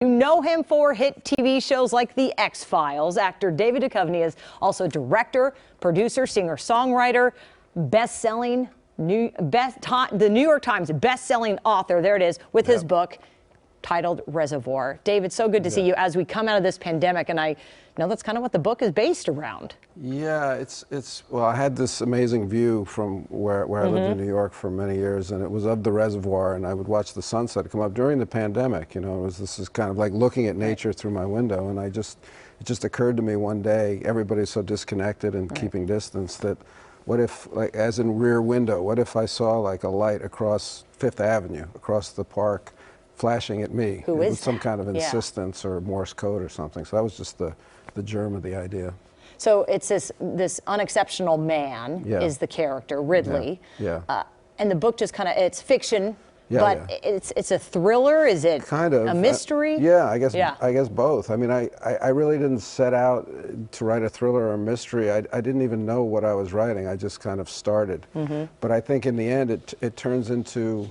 You know him for hit TV shows like The X-Files. Actor David Duchovny is also director, producer, singer-songwriter, best-selling, the New York Times best-selling author, there it is, with his book titled Reservoir. David, so good to see you as we come out of this pandemic, and I know that's kind of what the book is based around. Yeah, well, I had this amazing view from where I lived in New York for many years, and it was of the reservoir, and I would watch the sunset come up during the pandemic. You know, this is kind of like looking at nature through my window, and it just occurred to me one day, everybody's so disconnected and keeping distance, that what if, like, as in Rear Window, what if I saw like a light across Fifth Avenue, across the park, flashing at me with some kind of insistence or Morse code or something. So that was just the germ of the idea. So it's this unexceptional man is the character, Ridley. And the book just kind of, it's fiction, but it's a thriller. Is it kind of a mystery? I guess both. I mean, I really didn't set out to write a thriller or a mystery. I didn't even know what I was writing. I just kind of started. But I think in the end it turns into,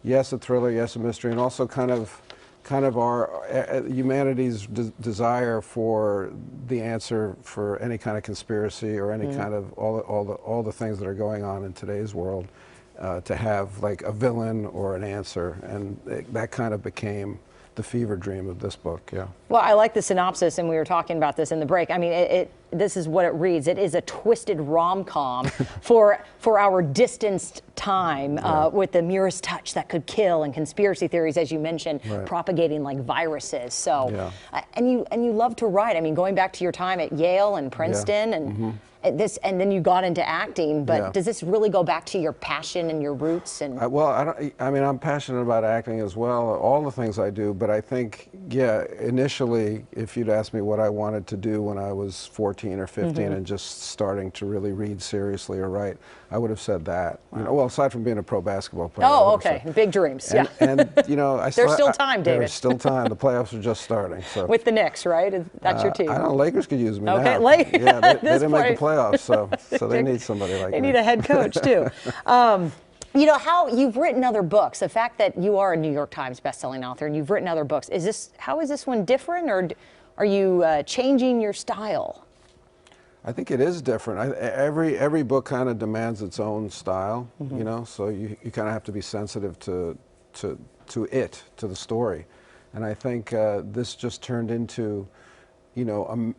yes, a thriller, yes, a mystery, and also kind of our humanity's desire for the answer for any kind of conspiracy or any kind of all the things that are going on in today's world, to have like a villain or an answer, and that kind of became the fever dream of this book. Well, I like the synopsis, and we were talking about this in the break. I mean, this is what it reads. It is a twisted rom-com for our distanced time, with the merest touch that could kill, and conspiracy theories, as you mentioned, propagating like viruses. So, and you love to write. I mean, going back to your time at Yale and Princeton, and and then you got into acting. But does this really go back to your passion and your roots? And well, I mean, I'm passionate about acting as well. All the things I do, but I think, initially, if you'd asked me what I wanted to do when I was 14 or 15 and just starting to really read seriously or write, I would have said that. You know, well, aside from being a pro basketball player. Oh, okay, big dreams. And you know, there's still time, David. There's still time. The playoffs are just starting. So with the Knicks, right? That's your team. I don't know. Lakers could use me now. They didn't make the playoffs, so they need somebody like me. They need a head coach too. You know, how you've written other books, the fact that you are a New York Times bestselling author and you've written other books, how is this one different, or are you changing your style? I think it is different. Every book kind of demands its own style, you know, so you kind of have to be sensitive to the story. And I think this just turned into, you know,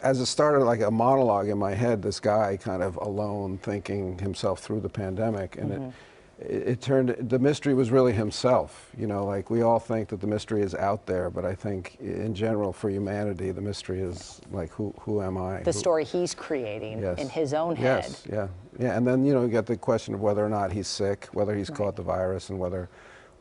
as it started like a monologue in my head, this guy kind of alone thinking himself through the pandemic, and it turned, the mystery was really himself. You know, like we all think that the mystery is out there, but I think in general for humanity, the mystery is like, who am I? The story he's creating in his own head. And then, you know, you get the question of whether or not he's sick, whether he's caught the virus, and whether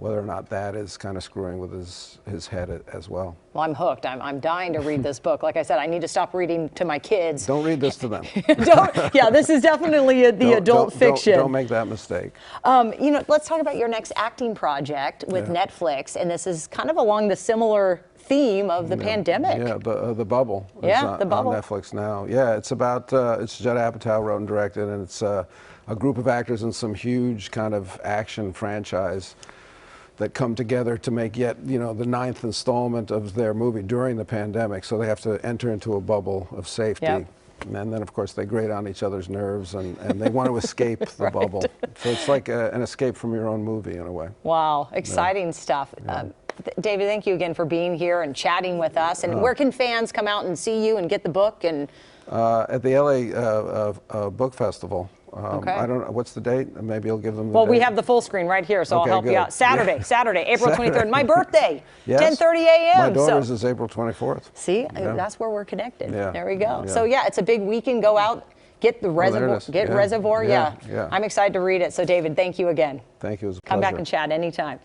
or not that is kind of screwing with his head as well. Well, I'm hooked. I'm dying to read this book. Like I said, I need to stop reading to my kids. Don't read this to them. This is definitely the adult fiction. Don't make that mistake. You know, let's talk about your next acting project with Netflix, and this is kind of along the similar theme of the pandemic. The Bubble. The Bubble. On Netflix now. It's about, it's Judd Apatow wrote and directed, and it's a group of actors in some huge kind of action franchise that come together to make yet, you know, the 9th installment of their movie during the pandemic. So they have to enter into a bubble of safety. And then, of course, they grate on each other's nerves, and they want to escape the bubble. So it's like an escape from your own movie in a way. Wow, exciting stuff. David, thank you again for being here and chatting with us. And where can fans come out and see you and get the book? And at the LA Book Festival. I don't know, what's the date? Maybe you'll give them the date. We have the full screen right here, so I'll help you out. Saturday, April 23rd. My birthday, 10:30 a.m. My daughter's is April 24th. See, that's where we're connected. There we go. So it's a big weekend. Go out, get the Reservoir. Reservoir. I'm excited to read it. So David, thank you again. Thank you. It was a Come pleasure. back and chat anytime.